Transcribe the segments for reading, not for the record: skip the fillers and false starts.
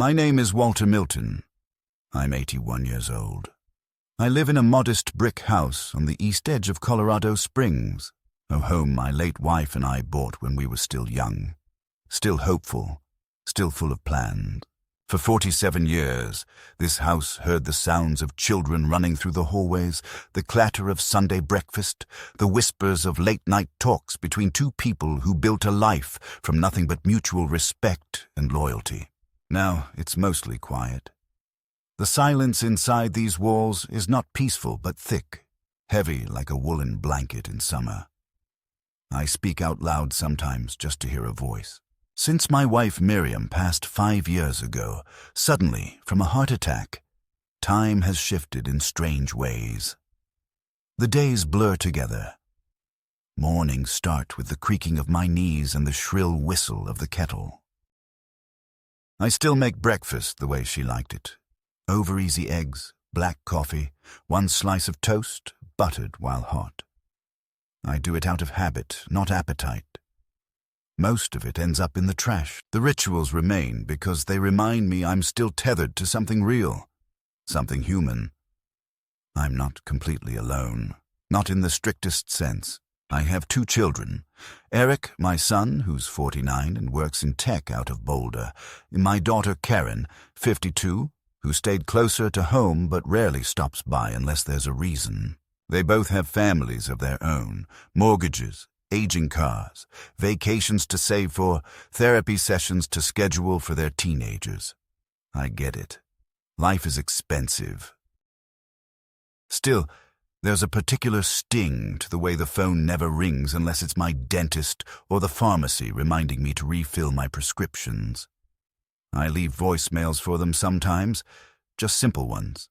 My name is Walter Milton. I'm 81 years old. I live in a modest brick house on the east edge of Colorado Springs, a home my late wife and I bought when we were still young, still hopeful, still full of plans. For 47 years, this house heard the sounds of children running through the hallways, the clatter of Sunday breakfast, the whispers of late-night talks between two people who built a life from nothing but mutual respect and loyalty. Now it's mostly quiet. The silence inside these walls is not peaceful but thick, heavy like a woolen blanket in summer. I speak out loud sometimes just to hear a voice. Since my wife Miriam passed 5 years ago, suddenly, from a heart attack, time has shifted in strange ways. The days blur together. Mornings start with the creaking of my knees and the shrill whistle of the kettle. I still make breakfast the way she liked it. Over-easy eggs, black coffee, one slice of toast, buttered while hot. I do it out of habit, not appetite. Most of it ends up in the trash. The rituals remain because they remind me I'm still tethered to something real, something human. I'm not completely alone, not in the strictest sense. I have 2 children. Eric, my son, who's 49 and works in tech out of Boulder. My daughter Karen, 52, who stayed closer to home but rarely stops by unless there's a reason. They both have families of their own, mortgages, aging cars, vacations to save for, therapy sessions to schedule for their teenagers. I get it. Life is expensive. Still, there's a particular sting to the way the phone never rings unless it's my dentist or the pharmacy reminding me to refill my prescriptions. I leave voicemails for them sometimes, just simple ones.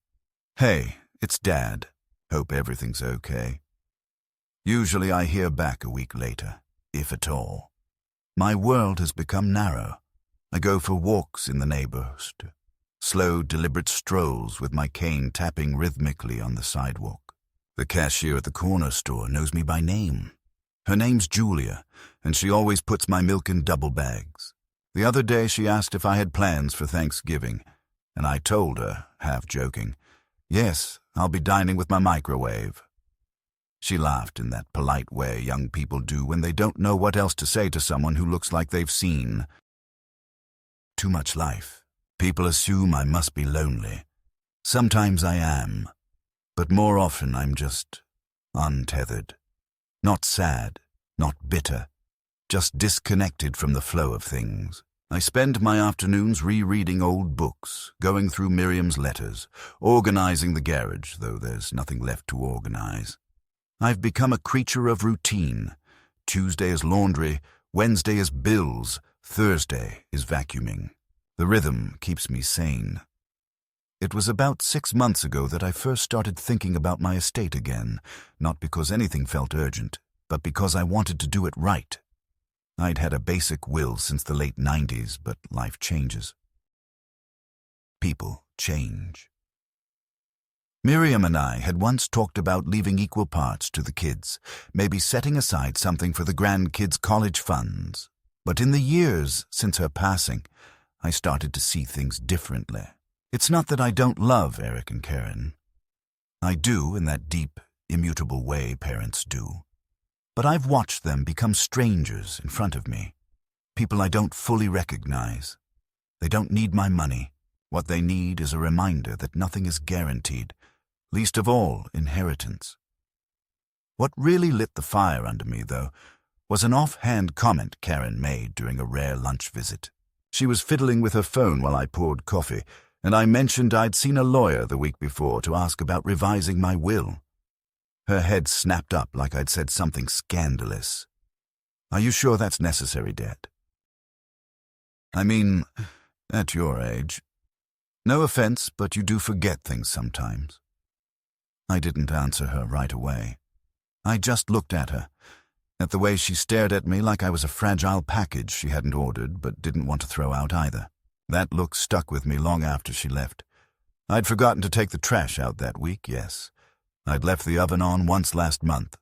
Hey, it's Dad. Hope everything's okay. Usually I hear back a week later, if at all. My world has become narrow. I go for walks in the neighborhood, slow, deliberate strolls with my cane tapping rhythmically on the sidewalk. The cashier at the corner store knows me by name. Her name's Julia, and she always puts my milk in double bags. The other day she asked if I had plans for Thanksgiving, and I told her, half joking, yes, I'll be dining with my microwave. She laughed in that polite way young people do when they don't know what else to say to someone who looks like they've seen too much life. People assume I must be lonely. Sometimes I am, but more often I'm just untethered. Not sad, not bitter, just disconnected from the flow of things. I spend my afternoons rereading old books, going through Miriam's letters, organizing the garage, though there's nothing left to organize. I've become a creature of routine. Tuesday is laundry, Wednesday is bills, Thursday is vacuuming. The rhythm keeps me sane. It was about 6 months ago that I first started thinking about my estate again, not because anything felt urgent, but because I wanted to do it right. I'd had a basic will since the late 90s, but life changes. People change. Miriam and I had once talked about leaving equal parts to the kids, maybe setting aside something for the grandkids' college funds. But in the years since her passing, I started to see things differently. It's not that I don't love Eric and Karen. I do in that deep, immutable way parents do. But I've watched them become strangers in front of me, people I don't fully recognize. They don't need my money. What they need is a reminder that nothing is guaranteed, least of all inheritance. What really lit the fire under me, though, was an offhand comment Karen made during a rare lunch visit. She was fiddling with her phone while I poured coffee, and I mentioned I'd seen a lawyer the week before to ask about revising my will. Her head snapped up like I'd said something scandalous. Are you sure that's necessary, Dad? I mean, at your age. No offense, but you do forget things sometimes. I didn't answer her right away. I just looked at her, at the way she stared at me like I was a fragile package she hadn't ordered but didn't want to throw out either. That look stuck with me long after she left. I'd forgotten to take the trash out that week, yes. I'd left the oven on once last month.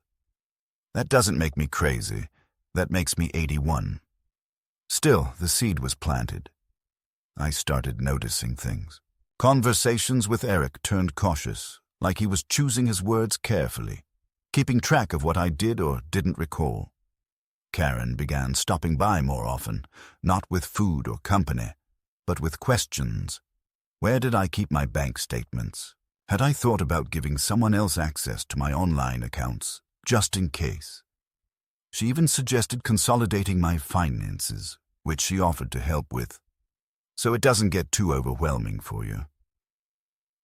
That doesn't make me crazy. That makes me 81. Still, the seed was planted. I started noticing things. Conversations with Eric turned cautious, like he was choosing his words carefully, keeping track of what I did or didn't recall. Karen began stopping by more often, not with food or company, but with questions. Where did I keep my bank statements? Had I thought about giving someone else access to my online accounts, just in case? She even suggested consolidating my finances, which she offered to help with, so it doesn't get too overwhelming for you.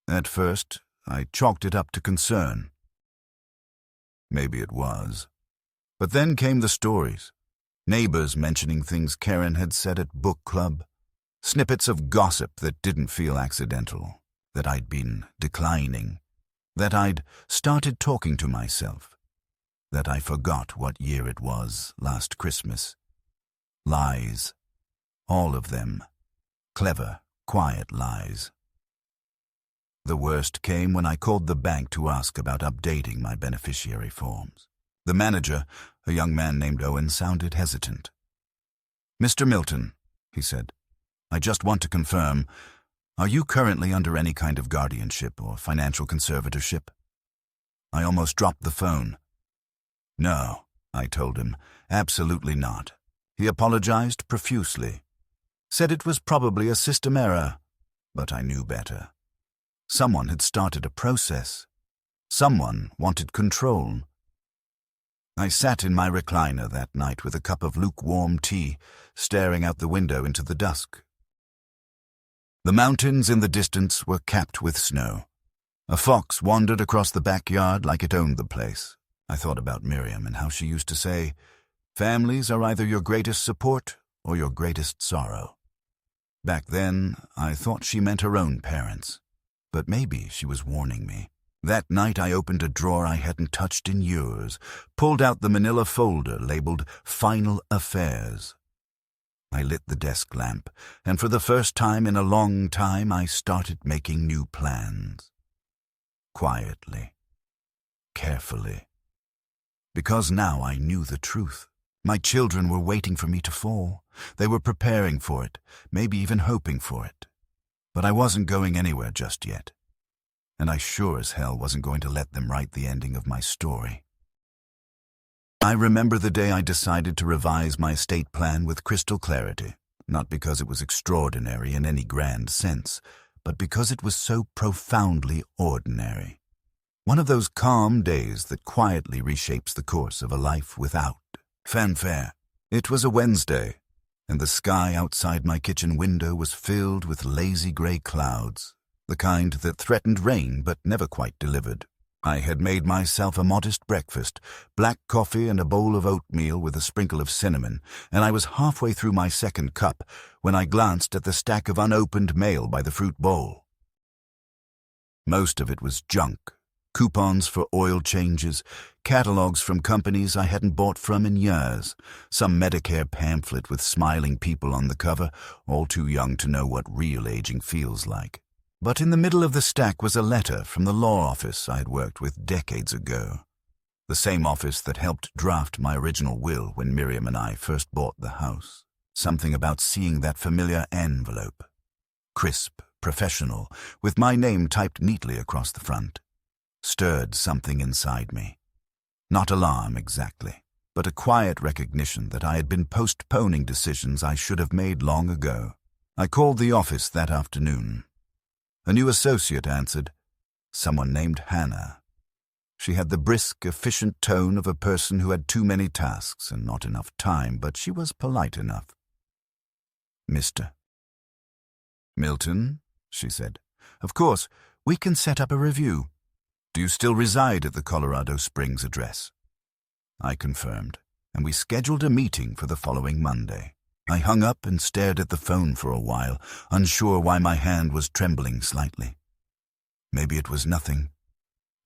At first, I chalked it up to concern. Maybe it was. But then came the stories. Neighbors mentioning things Karen had said at book club, snippets of gossip that didn't feel accidental, that I'd been declining, that I'd started talking to myself, that I forgot what year it was last Christmas. Lies. All of them. Clever, quiet lies. The worst came when I called the bank to ask about updating my beneficiary forms. The manager, a young man named Owen, sounded hesitant. "Mr. Milton," he said, "I just want to confirm, are you currently under any kind of guardianship or financial conservatorship?" I almost dropped the phone. "No," I told him, "absolutely not." He apologized profusely, said it was probably a system error, but I knew better. Someone had started a process. Someone wanted control. I sat in my recliner that night with a cup of lukewarm tea, staring out the window into the dusk. The mountains in the distance were capped with snow. A fox wandered across the backyard like it owned the place. I thought about Miriam and how she used to say, "Families are either your greatest support or your greatest sorrow." Back then, I thought she meant her own parents, but maybe she was warning me. That night I opened a drawer I hadn't touched in years, pulled out the manila folder labeled Final Affairs. I lit the desk lamp, and for the first time in a long time I started making new plans. Quietly. Carefully. Because now I knew the truth. My children were waiting for me to fall. They were preparing for it, maybe even hoping for it. But I wasn't going anywhere just yet. And I sure as hell wasn't going to let them write the ending of my story. I remember the day I decided to revise my estate plan with crystal clarity, not because it was extraordinary in any grand sense, but because it was so profoundly ordinary. One of those calm days that quietly reshapes the course of a life without fanfare. It was a Wednesday, and the sky outside my kitchen window was filled with lazy gray clouds, the kind that threatened rain but never quite delivered. I had made myself a modest breakfast, black coffee and a bowl of oatmeal with a sprinkle of cinnamon, and I was halfway through my second cup when I glanced at the stack of unopened mail by the fruit bowl. Most of it was junk. Coupons for oil changes, catalogs from companies I hadn't bought from in years, some Medicare pamphlet with smiling people on the cover, all too young to know what real aging feels like. But in the middle of the stack was a letter from the law office I had worked with decades ago, the same office that helped draft my original will when Miriam and I first bought the house. Something about seeing that familiar envelope. Crisp, professional, with my name typed neatly across the front. Stirred something inside me. Not alarm exactly, but a quiet recognition that I had been postponing decisions I should have made long ago. I called the office that afternoon. A new associate answered, someone named Hannah. She had the brisk, efficient tone of a person who had too many tasks and not enough time, but she was polite enough. "Mr. Milton," she said. "Of course, we can set up a review. Do you still reside at the Colorado Springs address?" I confirmed, and we scheduled a meeting for the following Monday. I hung up and stared at the phone for a while, unsure why my hand was trembling slightly. Maybe it was nothing.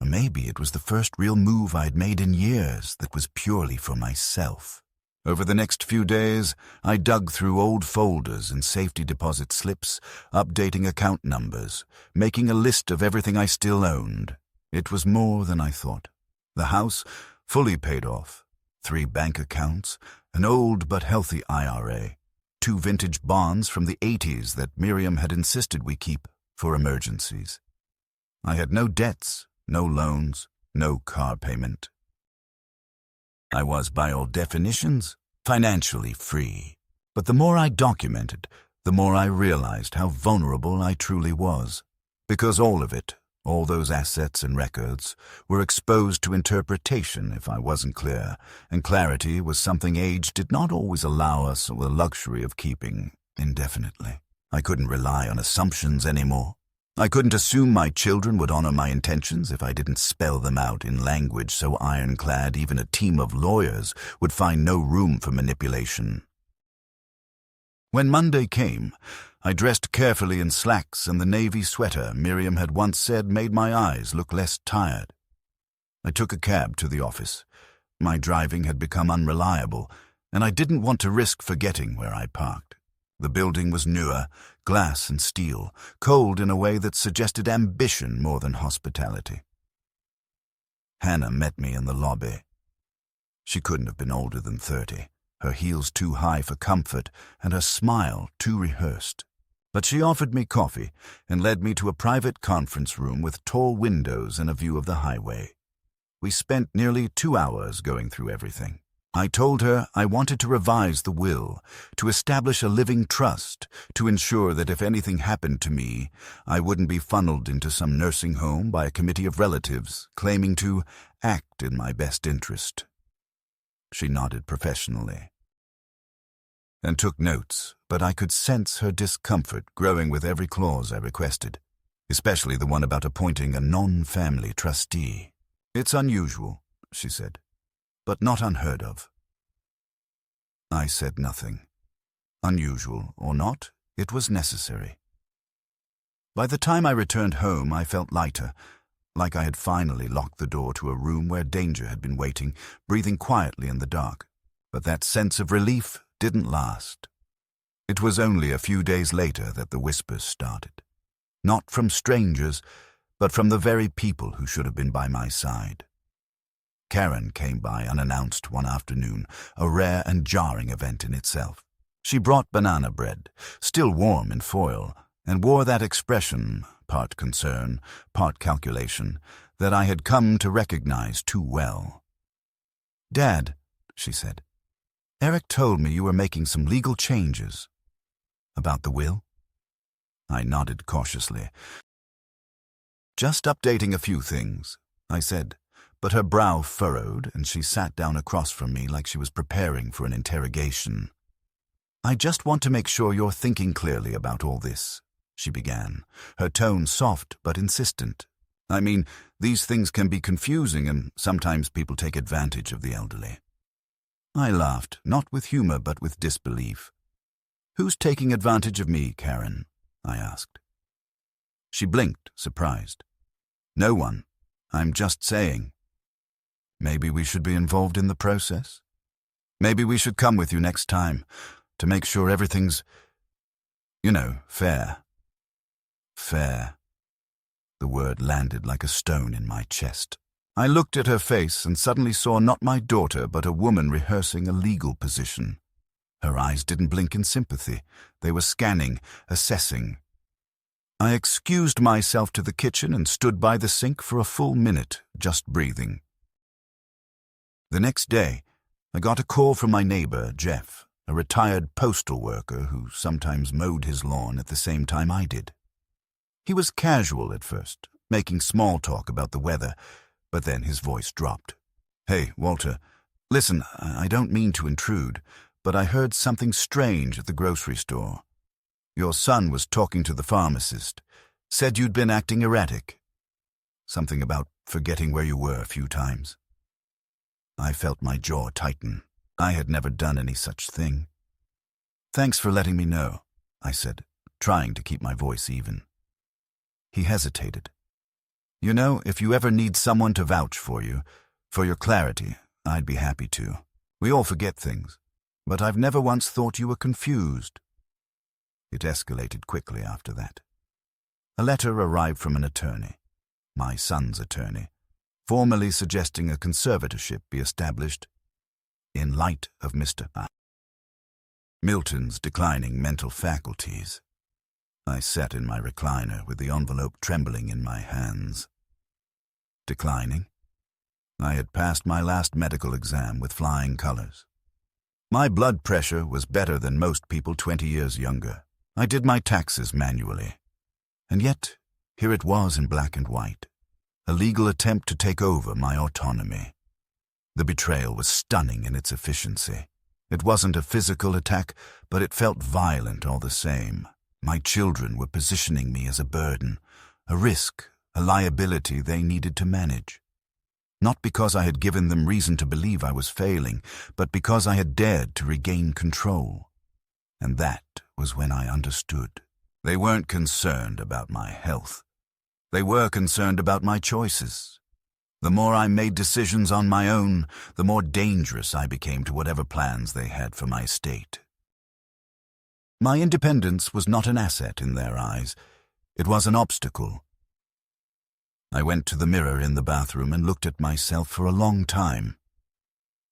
Or maybe it was the first real move I'd made in years that was purely for myself. Over the next few days, I dug through old folders and safety deposit slips, updating account numbers, making a list of everything I still owned. It was more than I thought. The house, fully paid off, 3 bank accounts, an old but healthy IRA, 2 vintage bonds from the 80s that Miriam had insisted we keep for emergencies. I had no debts, no loans, no car payment. I was, by all definitions, financially free. But the more I documented, the more I realized how vulnerable I truly was. Because all of it, all those assets and records, were exposed to interpretation if I wasn't clear, and clarity was something age did not always allow us the luxury of keeping indefinitely. I couldn't rely on assumptions anymore. I couldn't assume my children would honor my intentions if I didn't spell them out in language so ironclad even a team of lawyers would find no room for manipulation. When Monday came, I dressed carefully in slacks and the navy sweater Miriam had once said made my eyes look less tired. I took a cab to the office. My driving had become unreliable, and I didn't want to risk forgetting where I parked. The building was newer, glass and steel, cold in a way that suggested ambition more than hospitality. Hannah met me in the lobby. She couldn't have been older than 30, her heels too high for comfort and her smile too rehearsed. But she offered me coffee and led me to a private conference room with tall windows and a view of the highway. We spent nearly 2 hours going through everything. I told her I wanted to revise the will, to establish a living trust, to ensure that if anything happened to me, I wouldn't be funneled into some nursing home by a committee of relatives claiming to act in my best interest. She nodded professionally and took notes, but I could sense her discomfort growing with every clause I requested, especially the one about appointing a non-family trustee. "It's unusual," she said, "but not unheard of." I said nothing. Unusual or not, it was necessary. By the time I returned home, I felt lighter, like I had finally locked the door to a room where danger had been waiting, breathing quietly in the dark. But that sense of relief didn't last. It was only a few days later that the whispers started. Not from strangers, but from the very people who should have been by my side. Karen came by unannounced one afternoon, a rare and jarring event in itself. She brought banana bread, still warm in foil, and wore that expression, part concern, part calculation, that I had come to recognize too well. "Dad," she said, "Eric told me you were making some legal changes." "About the will?" I nodded cautiously. "Just updating a few things," I said, but her brow furrowed and she sat down across from me like she was preparing for an interrogation. "I just want to make sure you're thinking clearly about all this," she began, her tone soft but insistent. "I mean, these things can be confusing and sometimes people take advantage of the elderly." I laughed, not with humor but with disbelief. "Who's taking advantage of me, Karen?" I asked. She blinked, surprised. "No one. I'm just saying. Maybe we should be involved in the process. Maybe we should come with you next time to make sure everything's, fair." Fair. The word landed like a stone in my chest. I looked at her face and suddenly saw not my daughter but a woman rehearsing a legal position. Her eyes didn't blink in sympathy. They were scanning, assessing. I excused myself to the kitchen and stood by the sink for a full minute, just breathing. The next day, I got a call from my neighbor, Jeff, a retired postal worker who sometimes mowed his lawn at the same time I did. He was casual at first, making small talk about the weather, but then his voice dropped. "Hey, Walter, listen, I don't mean to intrude, but I heard something strange at the grocery store. Your son was talking to the pharmacist, said you'd been acting erratic. Something about forgetting where you were a few times." I felt my jaw tighten. I had never done any such thing. "Thanks for letting me know," I said, trying to keep my voice even. He hesitated. "If you ever need someone to vouch for you, for your clarity, I'd be happy to. We all forget things, but I've never once thought you were confused." It escalated quickly after that. A letter arrived from an attorney, my son's attorney, formally suggesting a conservatorship be established in light of Mr. Milton's declining mental faculties. I sat in my recliner with the envelope trembling in my hands. Declining? I had passed my last medical exam with flying colors. My blood pressure was better than most people 20 years younger. I did my taxes manually. And yet, here it was in black and white, a legal attempt to take over my autonomy. The betrayal was stunning in its efficiency. It wasn't a physical attack, but it felt violent all the same. My children were positioning me as a burden, a risk, a liability they needed to manage. Not because I had given them reason to believe I was failing, but because I had dared to regain control. And that was when I understood. They weren't concerned about my health. They were concerned about my choices. The more I made decisions on my own, the more dangerous I became to whatever plans they had for my estate. My independence was not an asset in their eyes. It was an obstacle. I went to the mirror in the bathroom and looked at myself for a long time.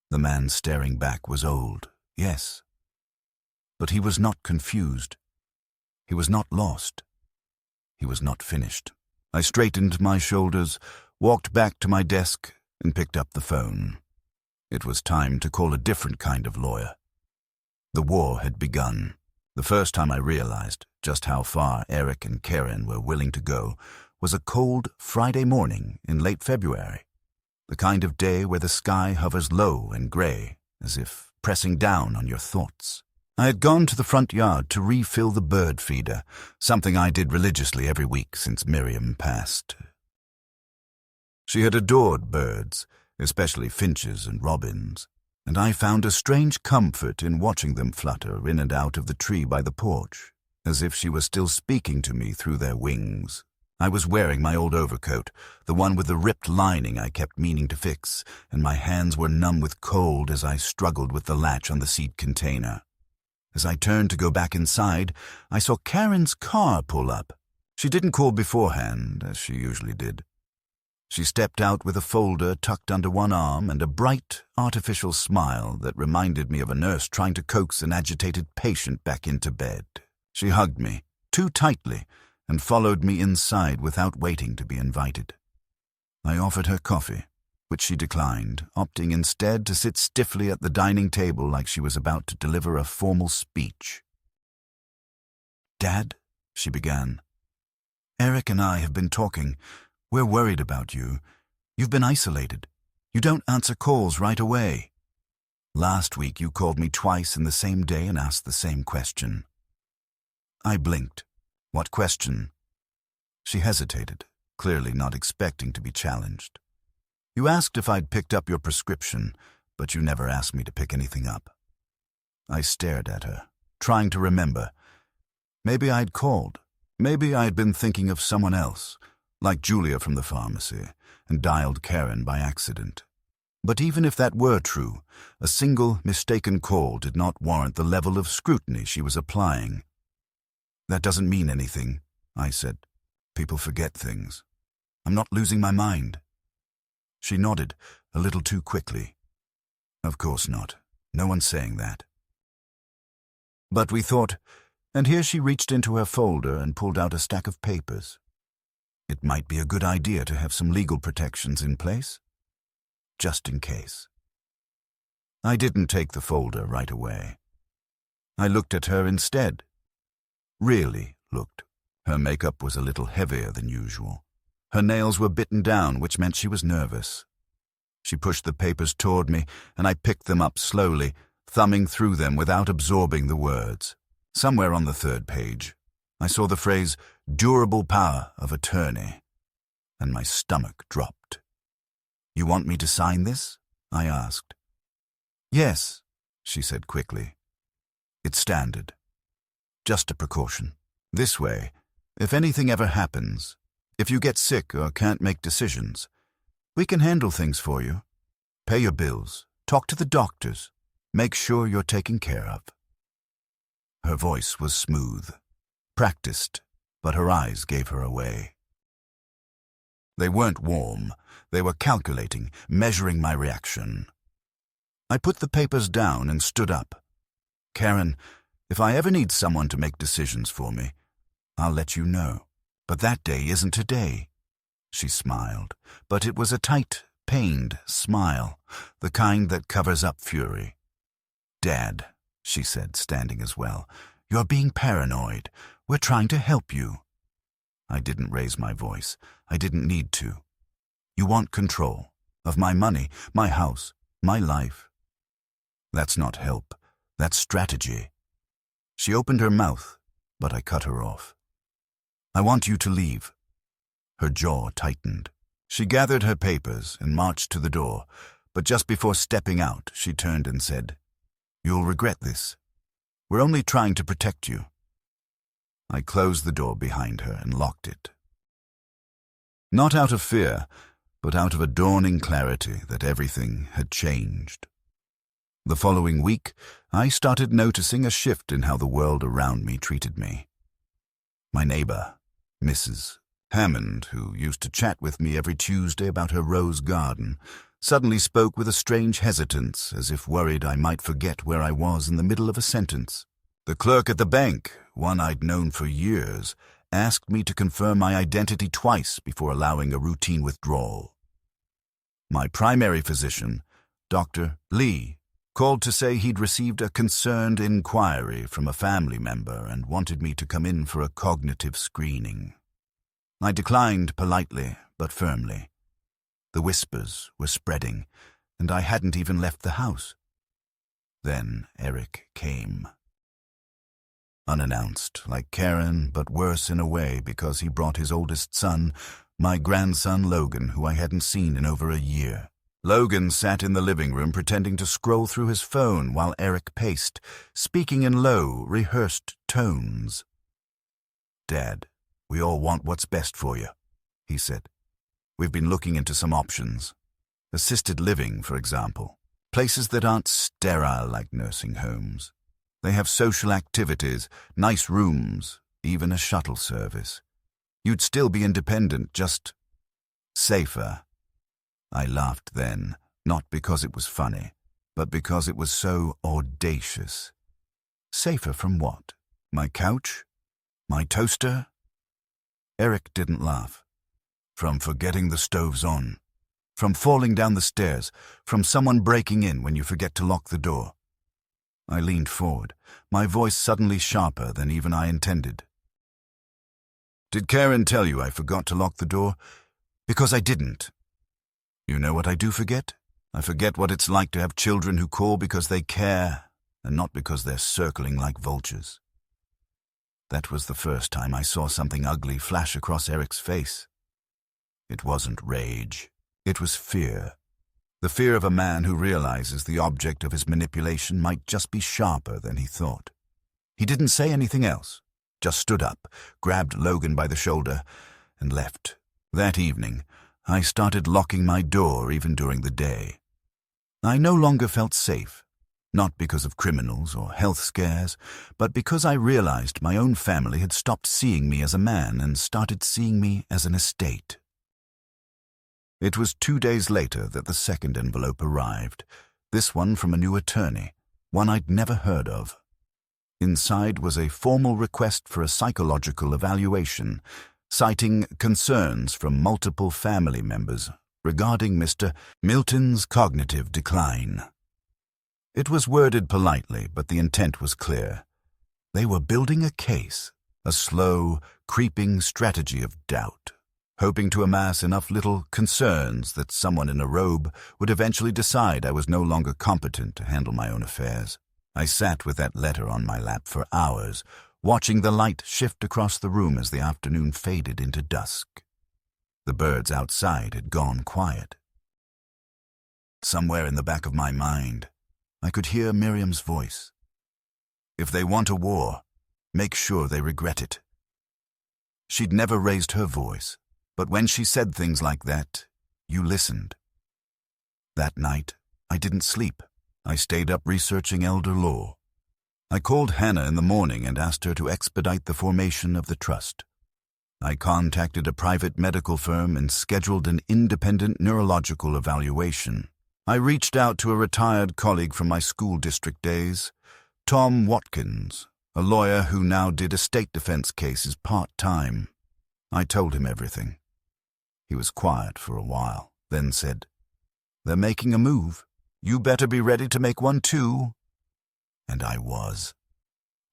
The man staring back was old, yes. But he was not confused. He was not lost. He was not finished. I straightened my shoulders, walked back to my desk, and picked up the phone. It was time to call a different kind of lawyer. The war had begun. The first time I realized just how far Eric and Karen were willing to go was a cold Friday morning in late February, the kind of day where the sky hovers low and gray, as if pressing down on your thoughts. I had gone to the front yard to refill the bird feeder, something I did religiously every week since Miriam passed. She had adored birds, especially finches and robins, and I found a strange comfort in watching them flutter in and out of the tree by the porch, as if she was still speaking to me through their wings. I was wearing my old overcoat, the one with the ripped lining I kept meaning to fix, and my hands were numb with cold as I struggled with the latch on the seat container. As I turned to go back inside, I saw Karen's car pull up. She didn't call beforehand, as she usually did. She stepped out with a folder tucked under one arm and a bright, artificial smile that reminded me of a nurse trying to coax an agitated patient back into bed. She hugged me, too tightly, and followed me inside without waiting to be invited. I offered her coffee, which she declined, opting instead to sit stiffly at the dining table like she was about to deliver a formal speech. "Dad," she began, "Eric and I have been talking. We're worried about you. You've been isolated. You don't answer calls right away. Last week you called me twice in the same day and asked the same question." I blinked. "What question?" She hesitated, clearly not expecting to be challenged. "You asked if I'd picked up your prescription, but you never asked me to pick anything up." I stared at her, trying to remember. Maybe I'd called. Maybe I'd been thinking of someone else, like Julia from the pharmacy, and dialed Karen by accident. But even if that were true, a single mistaken call did not warrant the level of scrutiny she was applying. "That doesn't mean anything," I said. "People forget things. I'm not losing my mind." She nodded, a little too quickly. "Of course not. No one's saying that." But we thought, and here she reached into her folder and pulled out a stack of papers. It might be a good idea to have some legal protections in place, just in case. I didn't take the folder right away. I looked at her instead. Really looked. Her makeup was a little heavier than usual. Her nails were bitten down, which meant she was nervous. She pushed the papers toward me, and I picked them up slowly, thumbing through them without absorbing the words. Somewhere on the third page, I saw the phrase, "durable power of attorney," and my stomach dropped. "You want me to sign this?" I asked. "Yes," she said quickly. "It's standard. Just a precaution. This way, if anything ever happens, if you get sick or can't make decisions, we can handle things for you. Pay your bills, talk to the doctors, make sure you're taken care of." Her voice was smooth, practiced, but her eyes gave her away. They weren't warm. They were calculating, measuring my reaction. I put the papers down and stood up. "Karen, If I ever need someone to make decisions for me, I'll let you know. But that day isn't today." She smiled, but it was a tight, pained smile, the kind that covers up fury. "Dad," she said, standing as well, "you're being paranoid. We're trying to help you." I didn't raise my voice. I didn't need to. "You want control of my money, my house, my life. That's not help. That's strategy." She opened her mouth, but I cut her off. "I want you to leave." Her jaw tightened. She gathered her papers and marched to the door, but just before stepping out, she turned and said, "You'll regret this. We're only trying to protect you." I closed the door behind her and locked it. Not out of fear, but out of a dawning clarity that everything had changed. The following week, I started noticing a shift in how the world around me treated me. My neighbor, Mrs. Hammond, who used to chat with me every Tuesday about her rose garden, suddenly spoke with a strange hesitance, as if worried I might forget where I was in the middle of a sentence. The clerk at the bank, one I'd known for years, asked me to confirm my identity twice before allowing a routine withdrawal. My primary physician, Dr. Lee, called to say he'd received a concerned inquiry from a family member and wanted me to come in for a cognitive screening. I declined politely but firmly. The whispers were spreading, and I hadn't even left the house. Then Eric came. Unannounced, like Karen, but worse in a way because he brought his oldest son, my grandson Logan, who I hadn't seen in over a year. Logan sat in the living room pretending to scroll through his phone while Eric paced, speaking in low, rehearsed tones. "Dad, we all want what's best for you," he said. "We've been looking into some options. Assisted living, for example. Places that aren't sterile like nursing homes. They have social activities, nice rooms, even a shuttle service. You'd still be independent, just safer." I laughed then, not because it was funny, but because it was so audacious. Safer from what? My couch? My toaster? Eric didn't laugh. "From forgetting the stove's on. From falling down the stairs. From someone breaking in when you forget to lock the door." I leaned forward, my voice suddenly sharper than even I intended. "Did Karen tell you I forgot to lock the door? Because I didn't. You know what I do forget? I forget what it's like to have children who call because they care, and not because they're circling like vultures." That was the first time I saw something ugly flash across Eric's face. It wasn't rage. It was fear. The fear of a man who realizes the object of his manipulation might just be sharper than he thought. He didn't say anything else, just stood up, grabbed Logan by the shoulder, and left. That evening, I started locking my door even during the day. I no longer felt safe, not because of criminals or health scares, but because I realized my own family had stopped seeing me as a man and started seeing me as an estate. It was 2 days later that the second envelope arrived, this one from a new attorney, one I'd never heard of. Inside was a formal request for a psychological evaluation, citing concerns from multiple family members regarding Mr. Milton's cognitive decline. It was worded politely, but the intent was clear. They were building a case, a slow, creeping strategy of doubt, hoping to amass enough little concerns that someone in a robe would eventually decide I was no longer competent to handle my own affairs. I sat with that letter on my lap for hours, watching the light shift across the room as the afternoon faded into dusk. The birds outside had gone quiet. Somewhere in the back of my mind, I could hear Miriam's voice. "If they want a war, make sure they regret it." She'd never raised her voice, but when she said things like that, you listened. That night, I didn't sleep. I stayed up researching elder law. I called Hannah in the morning and asked her to expedite the formation of the trust. I contacted a private medical firm and scheduled an independent neurological evaluation. I reached out to a retired colleague from my school district days, Tom Watkins, a lawyer who now did estate defense cases part-time. I told him everything. He was quiet for a while, then said, "They're making a move. You better be ready to make one too." And I was.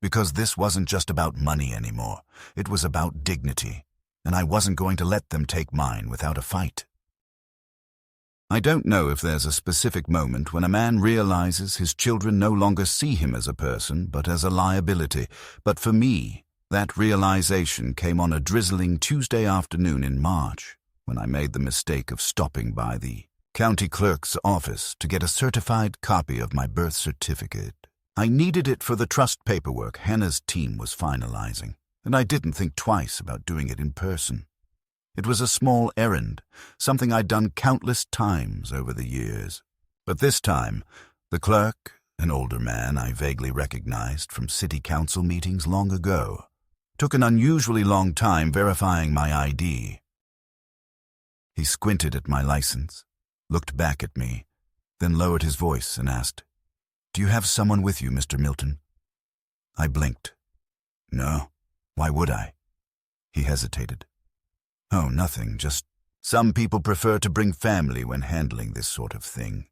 Because this wasn't just about money anymore. It was about dignity, and I wasn't going to let them take mine without a fight. I don't know if there's a specific moment when a man realizes his children no longer see him as a person, but as a liability. But for me, that realization came on a drizzling Tuesday afternoon in March, when I made the mistake of stopping by the county clerk's office to get a certified copy of my birth certificate. I needed it for the trust paperwork Hannah's team was finalizing, and I didn't think twice about doing it in person. It was a small errand, something I'd done countless times over the years. But this time, the clerk, an older man I vaguely recognized from city council meetings long ago, took an unusually long time verifying my ID. He squinted at my license, looked back at me, then lowered his voice and asked, "Do you have someone with you, Mr. Milton?" I blinked. "No. Why would I?" He hesitated. "Oh, nothing, just some people prefer to bring family when handling this sort of thing."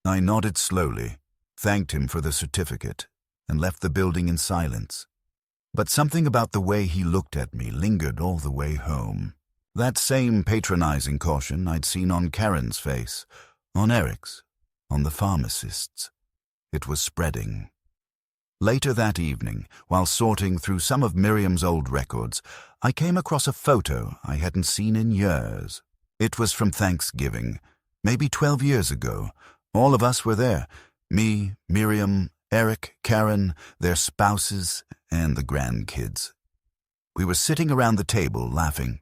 I nodded slowly, thanked him for the certificate, and left the building in silence. But something about the way he looked at me lingered all the way home. That same patronizing caution I'd seen on Karen's face, on Eric's, on the pharmacist's. It was spreading. Later that evening, while sorting through some of Miriam's old records, I came across a photo I hadn't seen in years. It was from Thanksgiving, maybe 12 years ago. All of us were there. Me, Miriam, Eric, Karen, their spouses, and the grandkids. We were sitting around the table laughing.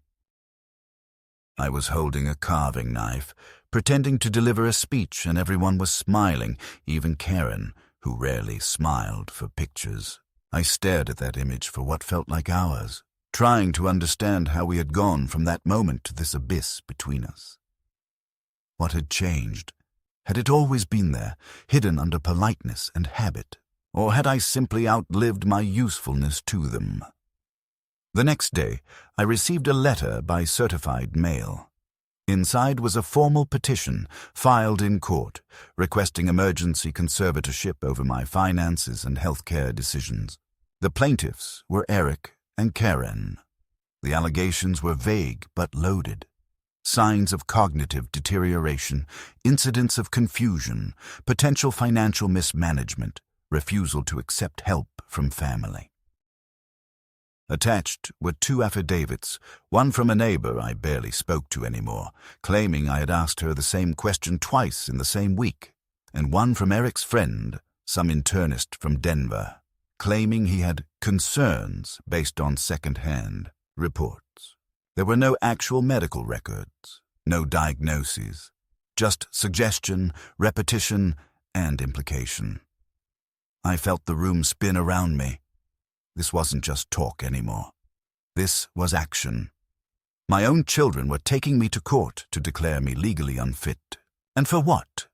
I was holding a carving knife, pretending to deliver a speech, and everyone was smiling, even Karen, who rarely smiled for pictures. I stared at that image for what felt like hours, trying to understand how we had gone from that moment to this abyss between us. What had changed? Had it always been there, hidden under politeness and habit, or had I simply outlived my usefulness to them? The next day, I received a letter by certified mail. Inside was a formal petition filed in court, requesting emergency conservatorship over my finances and healthcare decisions. The plaintiffs were Eric and Karen. The allegations were vague but loaded. Signs of cognitive deterioration, incidents of confusion, potential financial mismanagement, refusal to accept help from family. Attached were 2 affidavits, one from a neighbor I barely spoke to anymore, claiming I had asked her the same question twice in the same week, and one from Eric's friend, some internist from Denver, claiming he had concerns based on second-hand reports. There were no actual medical records, no diagnoses, just suggestion, repetition, and implication. I felt the room spin around me. This wasn't just talk anymore. This was action. My own children were taking me to court to declare me legally unfit. And for what?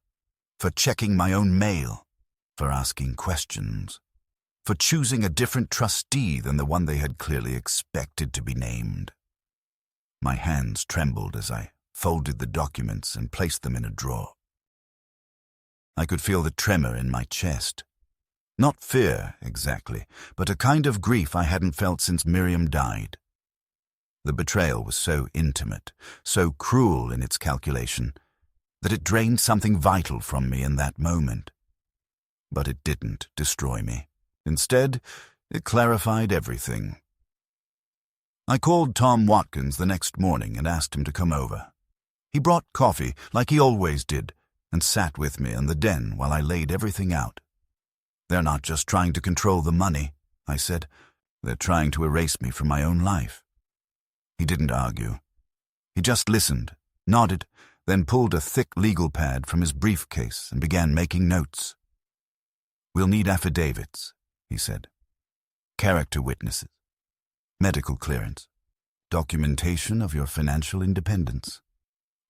For checking my own mail, for asking questions, for choosing a different trustee than the one they had clearly expected to be named. My hands trembled as I folded the documents and placed them in a drawer. I could feel the tremor in my chest. Not fear, exactly, but a kind of grief I hadn't felt since Miriam died. The betrayal was so intimate, so cruel in its calculation, that it drained something vital from me in that moment. But it didn't destroy me. Instead, it clarified everything. I called Tom Watkins the next morning and asked him to come over. He brought coffee, like he always did, and sat with me in the den while I laid everything out. "They're not just trying to control the money," I said. "They're trying to erase me from my own life." He didn't argue. He just listened, nodded, then pulled a thick legal pad from his briefcase and began making notes. "We'll need affidavits," he said. "Character witnesses, medical clearance, documentation of your financial independence."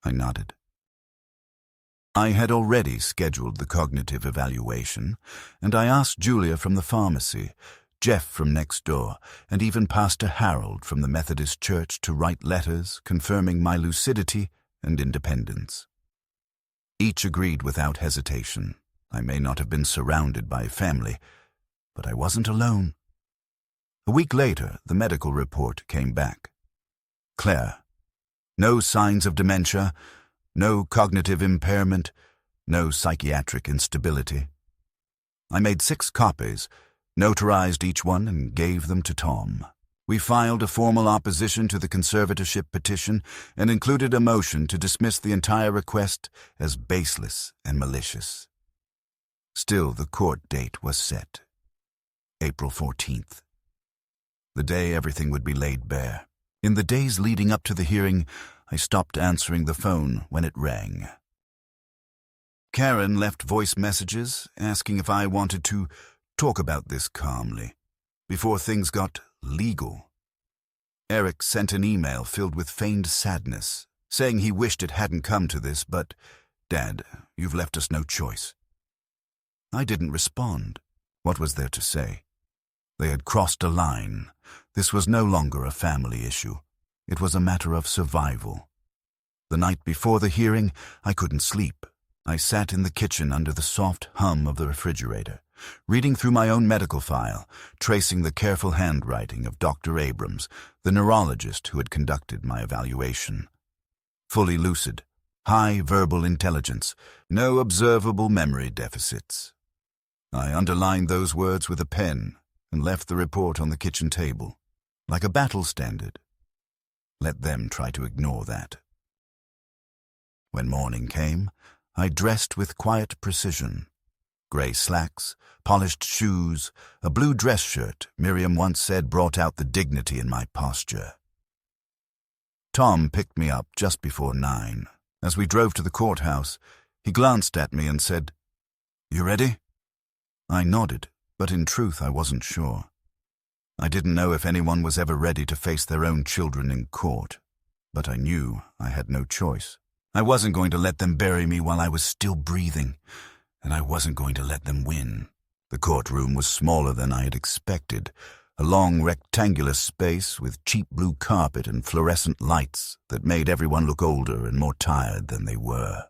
I nodded. I had already scheduled the cognitive evaluation, and I asked Julia from the pharmacy, Jeff from next door, and even Pastor Harold from the Methodist Church to write letters confirming my lucidity and independence. Each agreed without hesitation. I may not have been surrounded by family, but I wasn't alone. A week later, the medical report came back. Claire. No signs of dementia, no cognitive impairment, no psychiatric instability. I made 6 copies, notarized each one, and gave them to Tom. We filed a formal opposition to the conservatorship petition and included a motion to dismiss the entire request as baseless and malicious. Still, the court date was set. April 14th. The day everything would be laid bare. In the days leading up to the hearing, I stopped answering the phone when it rang. Karen left voice messages asking if I wanted to talk about this calmly, before things got legal. Eric sent an email filled with feigned sadness, saying he wished it hadn't come to this, but, Dad, you've left us no choice. I didn't respond. What was there to say? They had crossed a line. This was no longer a family issue. It was a matter of survival. The night before the hearing, I couldn't sleep. I sat in the kitchen under the soft hum of the refrigerator, reading through my own medical file, tracing the careful handwriting of Dr. Abrams, the neurologist who had conducted my evaluation. Fully lucid, high verbal intelligence, no observable memory deficits. I underlined those words with a pen and left the report on the kitchen table, like a battle standard. Let them try to ignore that. When morning came, I dressed with quiet precision. Gray slacks, polished shoes, a blue dress shirt Miriam once said brought out the dignity in my posture. Tom picked me up just before 9. As we drove to the courthouse, he glanced at me and said, "You ready?" I nodded, but in truth I wasn't sure. I didn't know if anyone was ever ready to face their own children in court, but I knew I had no choice. I wasn't going to let them bury me while I was still breathing, and I wasn't going to let them win. The courtroom was smaller than I had expected, a long rectangular space with cheap blue carpet and fluorescent lights that made everyone look older and more tired than they were.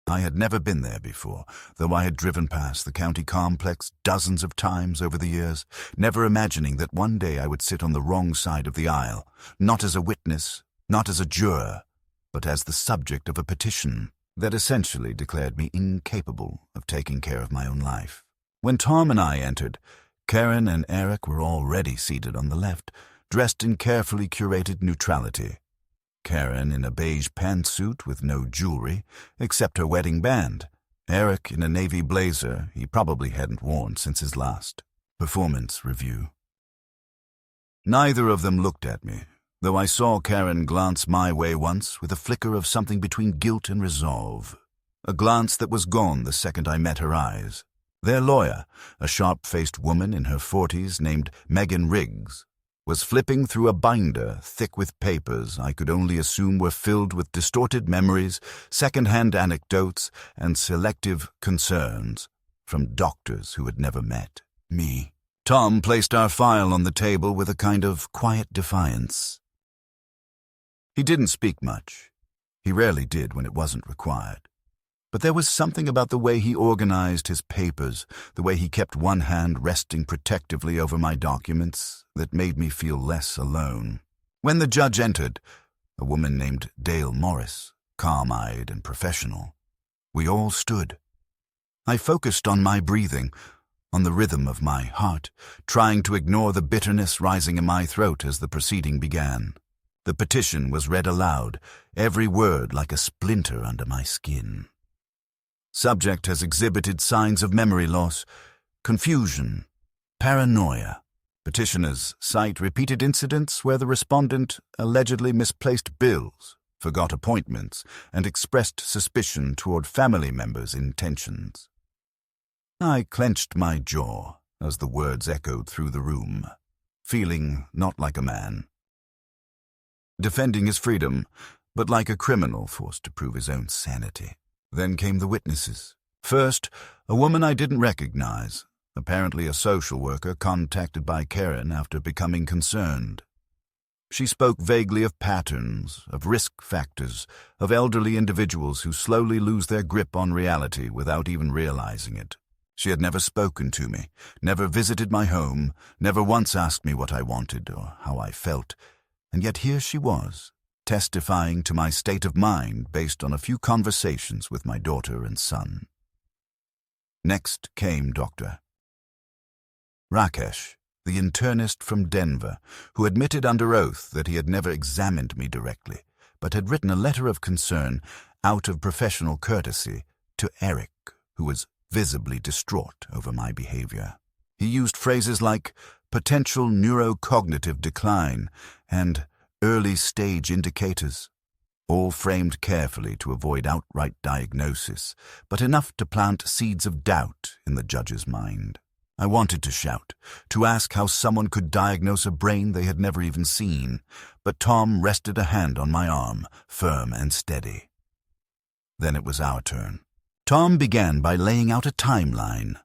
I had never been there before, though I had driven past the county complex dozens of times over the years, never imagining that one day I would sit on the wrong side of the aisle, not as a witness, not as a juror, but as the subject of a petition that essentially declared me incapable of taking care of my own life. When Tom and I entered, Karen and Eric were already seated on the left, dressed in carefully curated neutrality. Karen in a beige pantsuit with no jewelry, except her wedding band. Eric in a navy blazer he probably hadn't worn since his last performance review. Neither of them looked at me, though I saw Karen glance my way once with a flicker of something between guilt and resolve, a glance that was gone the second I met her eyes. Their lawyer, a sharp-faced woman in her 40s named Megan Riggs, was flipping through a binder thick with papers I could only assume were filled with distorted memories, second-hand anecdotes, and selective concerns from doctors who had never met me. Tom placed our file on the table with a kind of quiet defiance. He didn't speak much. He rarely did when it wasn't required. But there was something about the way he organized his papers, the way he kept one hand resting protectively over my documents, that made me feel less alone. When the judge entered, a woman named Dale Morris, calm-eyed and professional, we all stood. I focused on my breathing, on the rhythm of my heart, trying to ignore the bitterness rising in my throat as the proceeding began. The petition was read aloud, every word like a splinter under my skin. Subject has exhibited signs of memory loss, confusion, paranoia. Petitioners cite repeated incidents where the respondent allegedly misplaced bills, forgot appointments, and expressed suspicion toward family members' intentions. I clenched my jaw as the words echoed through the room, feeling not like a man. Defending his freedom, but like a criminal forced to prove his own sanity. Then came the witnesses. First, a woman I didn't recognize, apparently a social worker contacted by Karen after becoming concerned. She spoke vaguely of patterns, of risk factors, of elderly individuals who slowly lose their grip on reality without even realizing it. She had never spoken to me, never visited my home, never once asked me what I wanted or how I felt, and yet here she was, testifying to my state of mind based on a few conversations with my daughter and son. Next came Dr. Rakesh, the internist from Denver, who admitted under oath that he had never examined me directly, but had written a letter of concern out of professional courtesy to Eric, who was visibly distraught over my behavior. He used phrases like potential neurocognitive decline and early-stage indicators, all framed carefully to avoid outright diagnosis, but enough to plant seeds of doubt in the judge's mind. I wanted to shout, to ask how someone could diagnose a brain they had never even seen, but Tom rested a hand on my arm, firm and steady. Then it was our turn. Tom began by laying out a timeline.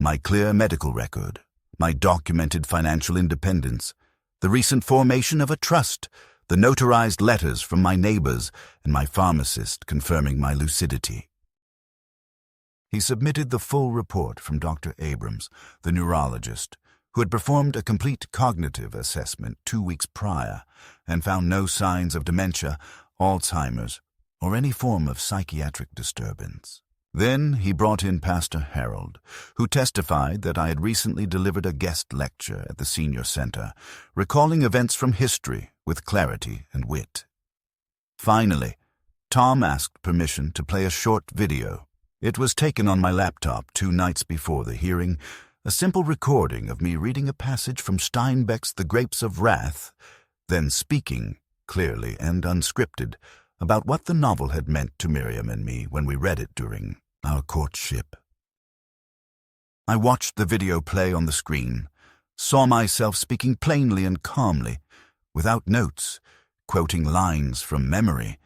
My clear medical record, my documented financial independence, the recent formation of a trust, the notarized letters from my neighbors and my pharmacist confirming my lucidity. He submitted the full report from Dr. Abrams, the neurologist, who had performed a complete cognitive assessment 2 weeks prior and found no signs of dementia, Alzheimer's, or any form of psychiatric disturbance. Then he brought in Pastor Harold, who testified that I had recently delivered a guest lecture at the senior center, recalling events from history with clarity and wit. Finally, Tom asked permission to play a short video. It was taken on my laptop 2 nights before the hearing, a simple recording of me reading a passage from Steinbeck's The Grapes of Wrath, then speaking, clearly and unscripted, about what the novel had meant to Miriam and me when we read it during our courtship. I watched the video play on the screen, saw myself speaking plainly and calmly, without notes, quoting lines from memory,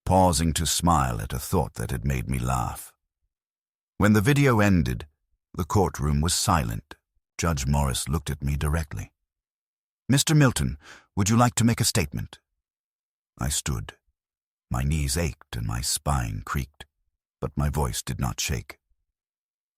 pausing to smile at a thought that had made me laugh. When the video ended, the courtroom was silent. Judge Morris looked at me directly. "Mr. Milton, would you like to make a statement?" I stood. My knees ached and my spine creaked, but my voice did not shake.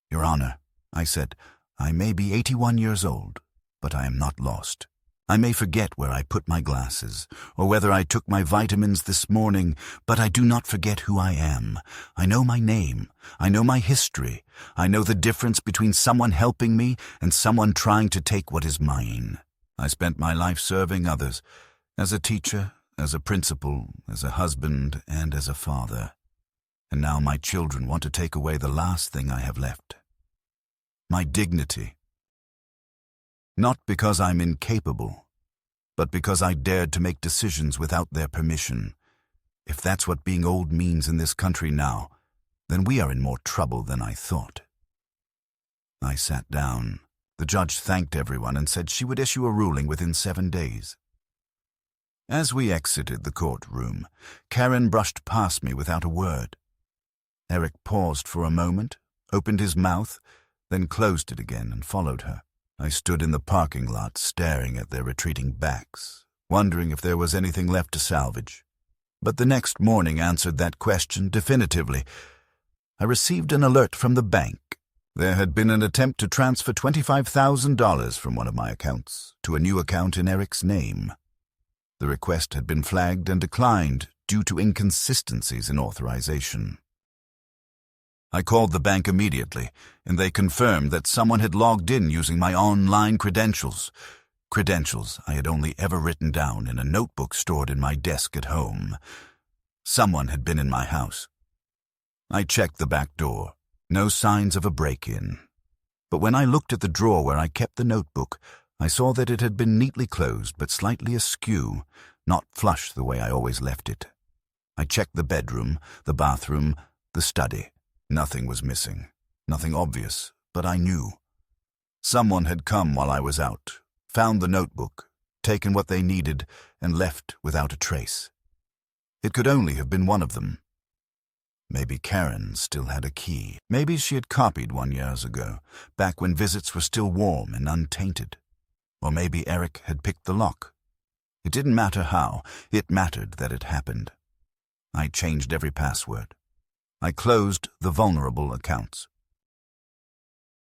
"Your Honor," I said, "I may be 81 years old, but I am not lost. I may forget where I put my glasses, or whether I took my vitamins this morning, but I do not forget who I am. I know my name. I know my history. I know the difference between someone helping me and someone trying to take what is mine. I spent my life serving others, as a teacher, as a principal, as a husband, and as a father. And now my children want to take away the last thing I have left. My dignity. Not because I'm incapable, but because I dared to make decisions without their permission. If that's what being old means in this country now, then we are in more trouble than I thought." I sat down. The judge thanked everyone and said she would issue a ruling within 7 days. As we exited the courtroom, Karen brushed past me without a word. Eric paused for a moment, opened his mouth, then closed it again and followed her. I stood in the parking lot staring at their retreating backs, wondering if there was anything left to salvage. But the next morning answered that question definitively. I received an alert from the bank. There had been an attempt to transfer $25,000 from one of my accounts to a new account in Eric's name. The request had been flagged and declined due to inconsistencies in authorization. I called the bank immediately, and they confirmed that someone had logged in using my online credentials I had only ever written down in a notebook stored in my desk at home. Someone had been in my house. I checked the back door. No signs of a break-in. But when I looked at the drawer where I kept the notebook, I saw that it had been neatly closed but slightly askew, not flush the way I always left it. I checked the bedroom, the bathroom, the study. Nothing was missing, nothing obvious, but I knew. Someone had come while I was out, found the notebook, taken what they needed, and left without a trace. It could only have been one of them. Maybe Karen still had a key. Maybe she had copied one years ago, back when visits were still warm and untainted. Or maybe Eric had picked the lock. It didn't matter how, it mattered that it happened. I changed every password. I closed the vulnerable accounts.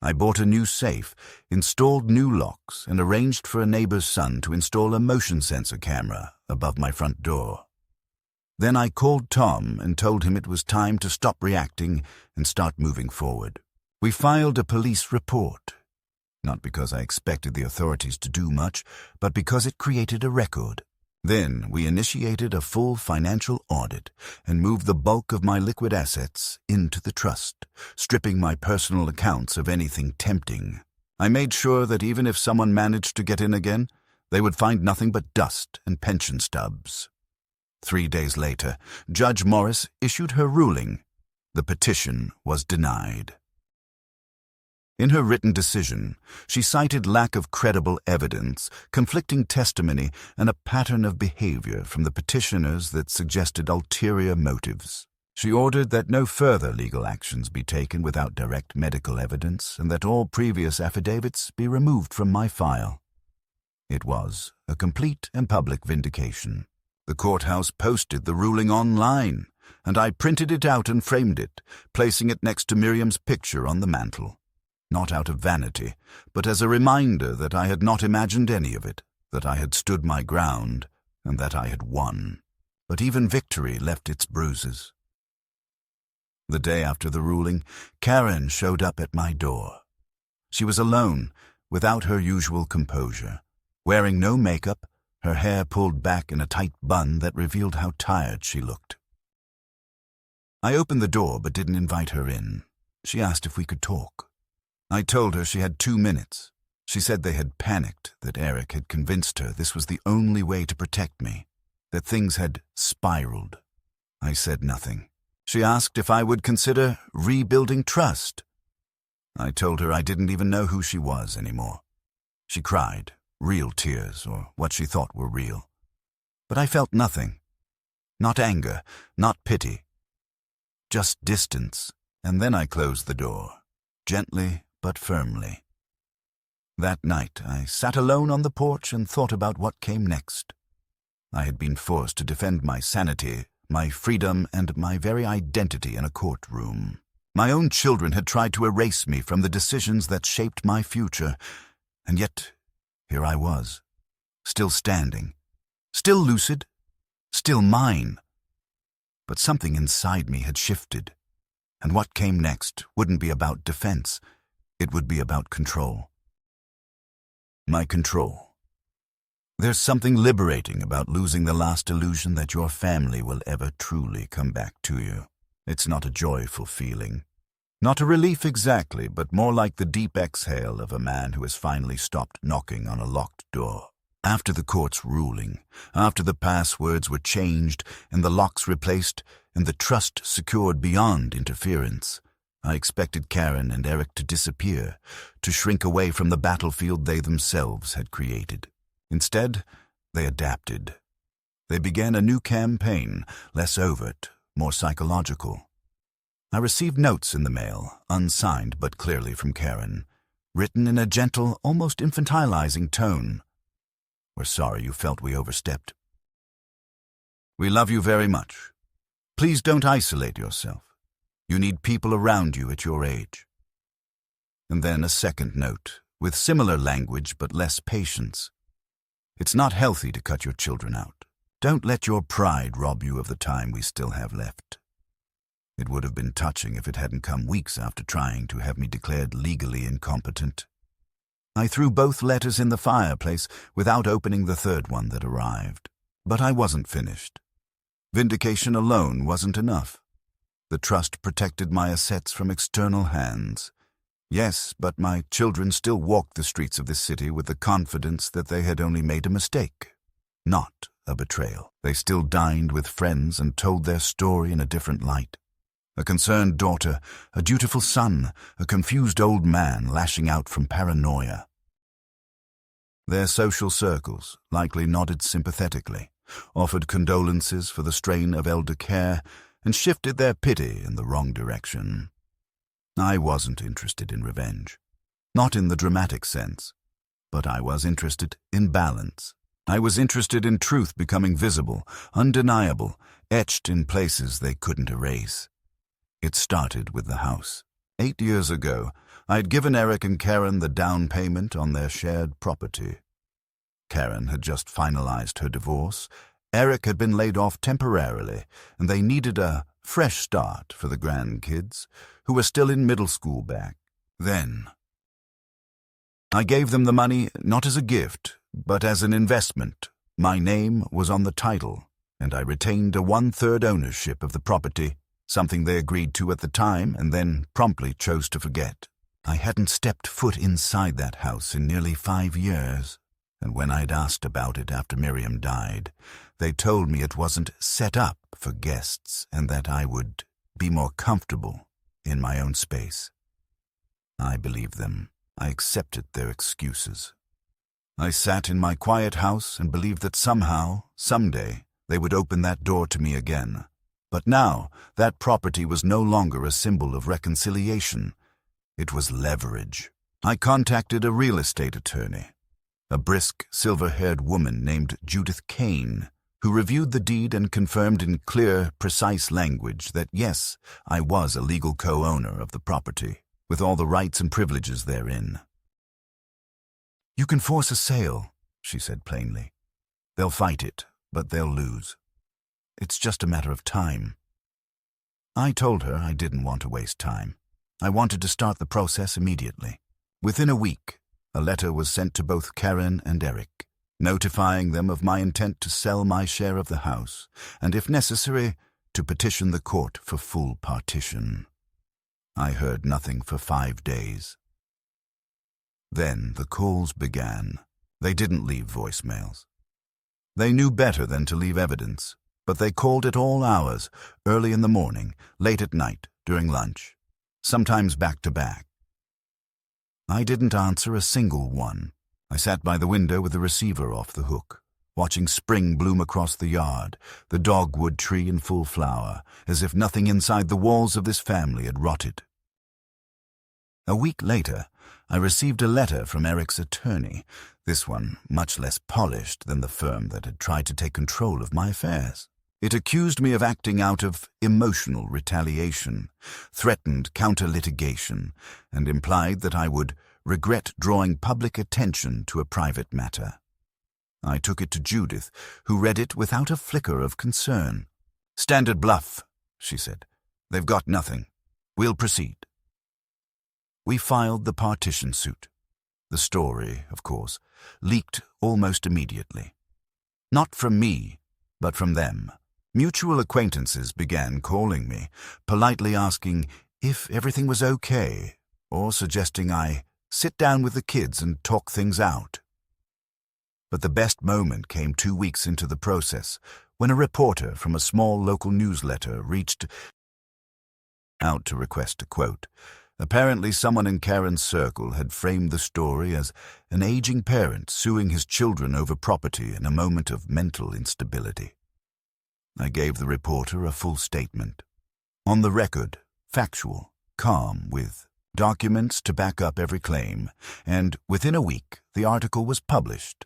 I bought a new safe, installed new locks, and arranged for a neighbor's son to install a motion sensor camera above my front door. Then I called Tom and told him it was time to stop reacting and start moving forward. We filed a police report, not because I expected the authorities to do much, but because it created a record. Then we initiated a full financial audit and moved the bulk of my liquid assets into the trust, stripping my personal accounts of anything tempting. I made sure that even if someone managed to get in again, they would find nothing but dust and pension stubs. 3 days later, Judge Morris issued her ruling. The petition was denied. In her written decision, she cited lack of credible evidence, conflicting testimony, and a pattern of behavior from the petitioners that suggested ulterior motives. She ordered that no further legal actions be taken without direct medical evidence and that all previous affidavits be removed from my file. It was a complete and public vindication. The courthouse posted the ruling online, and I printed it out and framed it, placing it next to Miriam's picture on the mantel. Not out of vanity, but as a reminder that I had not imagined any of it, that I had stood my ground, and that I had won. But even victory left its bruises. The day after the ruling, Karen showed up at my door. She was alone, without her usual composure, wearing no makeup, her hair pulled back in a tight bun that revealed how tired she looked. I opened the door but didn't invite her in. She asked if we could talk. I told her she had 2 minutes. She said they had panicked, that Eric had convinced her this was the only way to protect me, that things had spiraled. I said nothing. She asked if I would consider rebuilding trust. I told her I didn't even know who she was anymore. She cried, real tears, or what she thought were real. But I felt nothing. Not anger, not pity. Just distance, and then I closed the door, gently but firmly. That night, I sat alone on the porch and thought about what came next. I had been forced to defend my sanity, my freedom, and my very identity in a courtroom. My own children had tried to erase me from the decisions that shaped my future, and yet here I was, still standing, still lucid, still mine. But something inside me had shifted, and what came next wouldn't be about defense. It would be about control. My control. There's something liberating about losing the last illusion that your family will ever truly come back to you. It's not a joyful feeling. Not a relief exactly, but more like the deep exhale of a man who has finally stopped knocking on a locked door. After the court's ruling, after the passwords were changed and the locks replaced and the trust secured beyond interference, I expected Karen and Eric to disappear, to shrink away from the battlefield they themselves had created. Instead, they adapted. They began a new campaign, less overt, more psychological. I received notes in the mail, unsigned but clearly from Karen, written in a gentle, almost infantilizing tone. We're sorry you felt we overstepped. We love you very much. Please don't isolate yourself. You need people around you at your age. And then a second note, with similar language but less patience. It's not healthy to cut your children out. Don't let your pride rob you of the time we still have left. It would have been touching if it hadn't come weeks after trying to have me declared legally incompetent. I threw both letters in the fireplace without opening the third one that arrived. But I wasn't finished. Vindication alone wasn't enough. The trust protected my assets from external hands. Yes, but my children still walked the streets of this city with the confidence that they had only made a mistake, not a betrayal. They still dined with friends and told their story in a different light. A concerned daughter, a dutiful son, a confused old man lashing out from paranoia. Their social circles likely nodded sympathetically, offered condolences for the strain of elder care, and shifted their pity in the wrong direction. I wasn't interested in revenge. Not in the dramatic sense. But I was interested in balance. I was interested in truth becoming visible, undeniable, etched in places they couldn't erase. It started with the house. 8 years ago, I'd given Eric and Karen the down payment on their shared property. Karen had just finalized her divorce. Eric had been laid off temporarily, and they needed a fresh start for the grandkids, who were still in middle school back then. I gave them the money not as a gift, but as an investment. My name was on the title, and I retained a 1/3 ownership of the property, something they agreed to at the time and then promptly chose to forget. I hadn't stepped foot inside that house in nearly 5 years, and when I'd asked about it after Miriam died, they told me it wasn't set up for guests and that I would be more comfortable in my own space. I believed them. I accepted their excuses. I sat in my quiet house and believed that somehow, someday, they would open that door to me again. But now, that property was no longer a symbol of reconciliation. It was leverage. I contacted a real estate attorney, a brisk, silver-haired woman named Judith Kane, who reviewed the deed and confirmed in clear, precise language that yes, I was a legal co-owner of the property, with all the rights and privileges therein. "You can force a sale," she said plainly. "They'll fight it, but they'll lose. It's just a matter of time." I told her I didn't want to waste time. I wanted to start the process immediately. Within a week, a letter was sent to both Karen and Eric, notifying them of my intent to sell my share of the house, and if necessary, to petition the court for full partition. I heard nothing for 5 days. Then the calls began. They didn't leave voicemails. They knew better than to leave evidence, but they called at all hours, early in the morning, late at night, during lunch, sometimes back to back. I didn't answer a single one. I sat by the window with the receiver off the hook, watching spring bloom across the yard, the dogwood tree in full flower, as if nothing inside the walls of this family had rotted. A week later, I received a letter from Eric's attorney, this one much less polished than the firm that had tried to take control of my affairs. It accused me of acting out of emotional retaliation, threatened counter-litigation, and implied that I would regret drawing public attention to a private matter. I took it to Judith, who read it without a flicker of concern. "Standard bluff," she said. "They've got nothing. We'll proceed." We filed the partition suit. The story, of course, leaked almost immediately. Not from me, but from them. Mutual acquaintances began calling me, politely asking if everything was okay, or suggesting I sit down with the kids and talk things out. But the best moment came 2 weeks into the process, when a reporter from a small local newsletter reached out to request a quote. Apparently someone in Karen's circle had framed the story as an aging parent suing his children over property in a moment of mental instability. I gave the reporter a full statement. On the record, factual, calm, with documents to back up every claim, and within a week the article was published,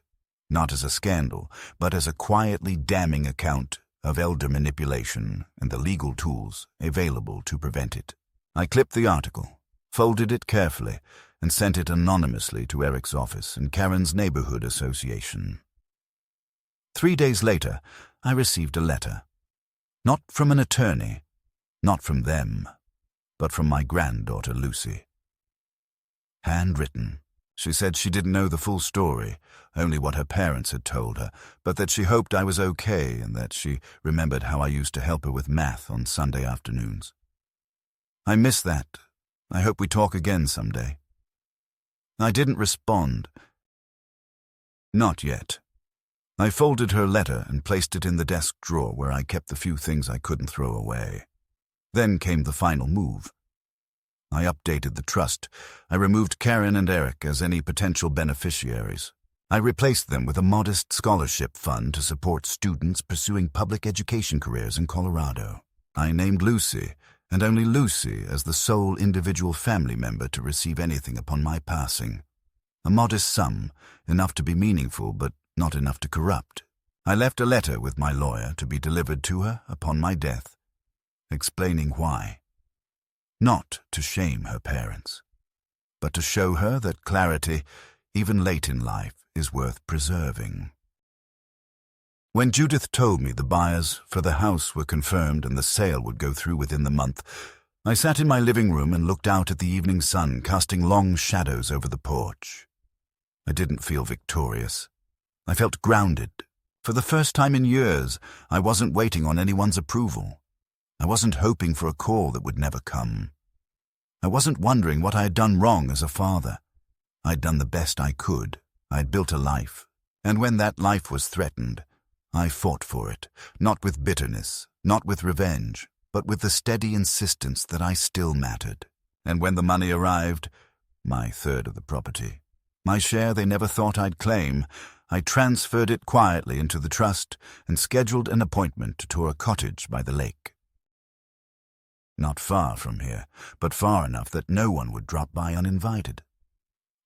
not as a scandal, but as a quietly damning account of elder manipulation and the legal tools available to prevent it. I clipped the article, folded it carefully, and sent it anonymously to Eric's office and Karen's neighborhood association. 3 days later, I received a letter. Not from an attorney, not from them, but from my granddaughter Lucy. Handwritten. She said she didn't know the full story, only what her parents had told her, but that she hoped I was okay and that she remembered how I used to help her with math on Sunday afternoons. "I miss that. I hope we talk again someday." I didn't respond. Not yet. I folded her letter and placed it in the desk drawer where I kept the few things I couldn't throw away. Then came the final move. I updated the trust. I removed Karen and Eric as any potential beneficiaries. I replaced them with a modest scholarship fund to support students pursuing public education careers in Colorado. I named Lucy, and only Lucy, as the sole individual family member to receive anything upon my passing. A modest sum, enough to be meaningful, but not enough to corrupt. I left a letter with my lawyer to be delivered to her upon my death, explaining why. Not to shame her parents, but to show her that clarity, even late in life, is worth preserving. When Judith told me the buyers for the house were confirmed and the sale would go through within the month, I sat in my living room and looked out at the evening sun casting long shadows over the porch. I didn't feel victorious. I felt grounded. For the first time in years, I wasn't waiting on anyone's approval. I wasn't hoping for a call that would never come. I wasn't wondering what I had done wrong as a father. I'd done the best I could. I'd built a life. And when that life was threatened, I fought for it, not with bitterness, not with revenge, but with the steady insistence that I still mattered. And when the money arrived, my third of the property, my share they never thought I'd claim, I transferred it quietly into the trust and scheduled an appointment to tour a cottage by the lake. Not far from here, but far enough that no one would drop by uninvited.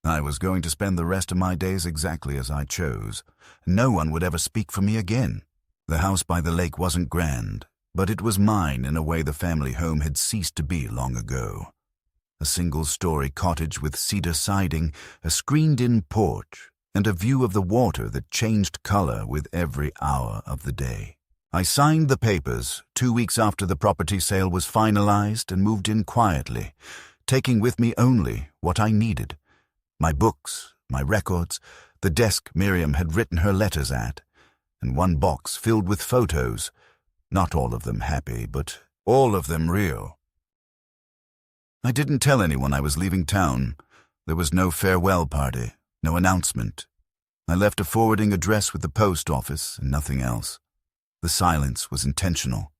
I was going to spend the rest of my days exactly as I chose. No one would ever speak for me again. The house by the lake wasn't grand, but it was mine in a way the family home had ceased to be long ago. A single-story cottage with cedar siding, a screened-in porch, and a view of the water that changed color with every hour of the day. I signed the papers 2 weeks after the property sale was finalized and moved in quietly, taking with me only what I needed. My books, my records, the desk Miriam had written her letters at, and one box filled with photos, not all of them happy, but all of them real. I didn't tell anyone I was leaving town. There was no farewell party, no announcement. I left a forwarding address with the post office and nothing else. The silence was intentional,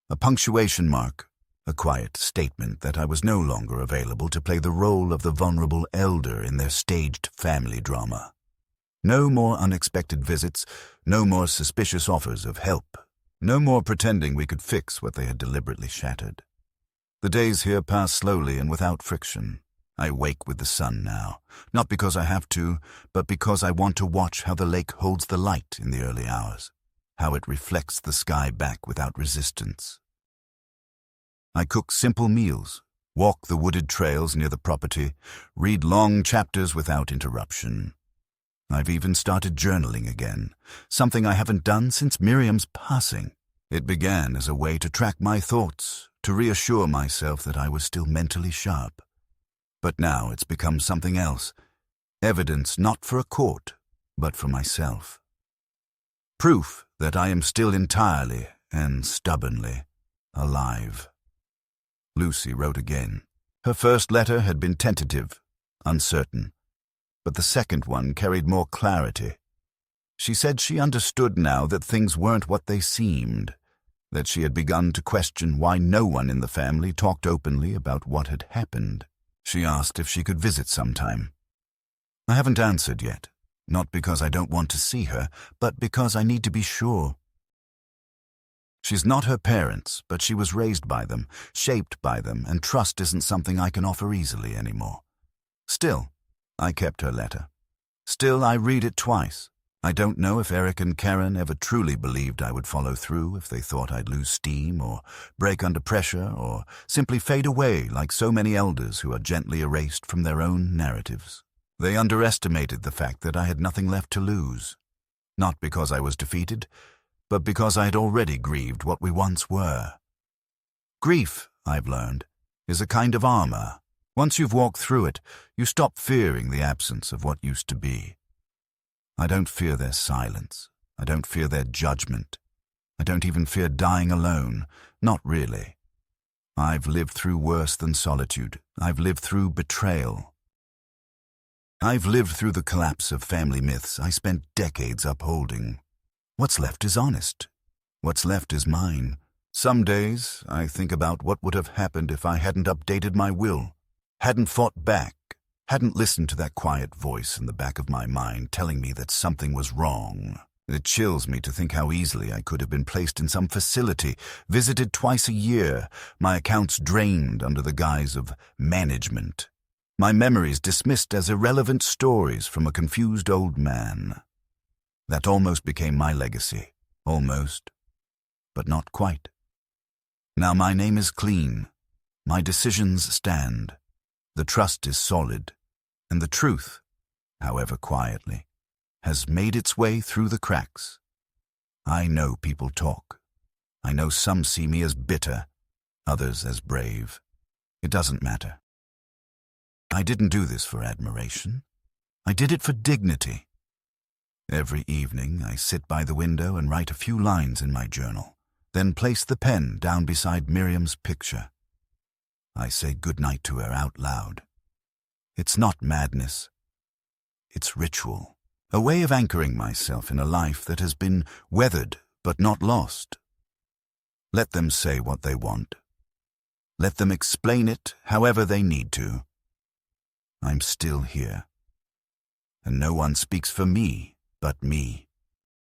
a punctuation mark, a quiet statement that I was no longer available to play the role of the vulnerable elder in their staged family drama. No more unexpected visits, no more suspicious offers of help, no more pretending we could fix what they had deliberately shattered. The days here pass slowly and without friction. I wake with the sun now, not because I have to, but because I want to watch how the lake holds the light in the early hours, how it reflects the sky back without resistance. I cook simple meals, walk the wooded trails near the property, read long chapters without interruption. I've even started journaling again, something I haven't done since Miriam's passing. It began as a way to track my thoughts, to reassure myself that I was still mentally sharp. But now it's become something else, evidence not for a court, but for myself. Proof that I am still entirely and stubbornly alive. Lucy wrote again. Her first letter had been tentative, uncertain, but the second one carried more clarity. She said she understood now that things weren't what they seemed, that she had begun to question why no one in the family talked openly about what had happened. She asked if she could visit sometime. I haven't answered yet, not because I don't want to see her, but because I need to be sure. She's not her parents, but she was raised by them, shaped by them, and trust isn't something I can offer easily anymore. Still, I kept her letter. Still, I read it twice. I don't know if Eric and Karen ever truly believed I would follow through, if they thought I'd lose steam or break under pressure or simply fade away like so many elders who are gently erased from their own narratives. They underestimated the fact that I had nothing left to lose. Not because I was defeated, but because I had already grieved what we once were. Grief, I've learned, is a kind of armor. Once you've walked through it, you stop fearing the absence of what used to be. I don't fear their silence. I don't fear their judgment. I don't even fear dying alone. Not really. I've lived through worse than solitude. I've lived through betrayal. I've lived through the collapse of family myths I spent decades upholding. What's left is honest. What's left is mine. Some days I think about what would have happened if I hadn't updated my will, hadn't fought back, hadn't listened to that quiet voice in the back of my mind telling me that something was wrong. It chills me to think how easily I could have been placed in some facility, visited twice a year, my accounts drained under the guise of management, my memories dismissed as irrelevant stories from a confused old man. That almost became my legacy. Almost, but not quite. Now my name is clean, my decisions stand, the trust is solid, and the truth, however quietly, has made its way through the cracks. I know people talk. I know some see me as bitter, others as brave. It doesn't matter. I didn't do this for admiration. I did it for dignity. Every evening I sit by the window and write a few lines in my journal, then place the pen down beside Miriam's picture. I say goodnight to her out loud. It's not madness. It's ritual. A way of anchoring myself in a life that has been weathered but not lost. Let them say what they want. Let them explain it however they need to. I'm still here. And no one speaks for me but me.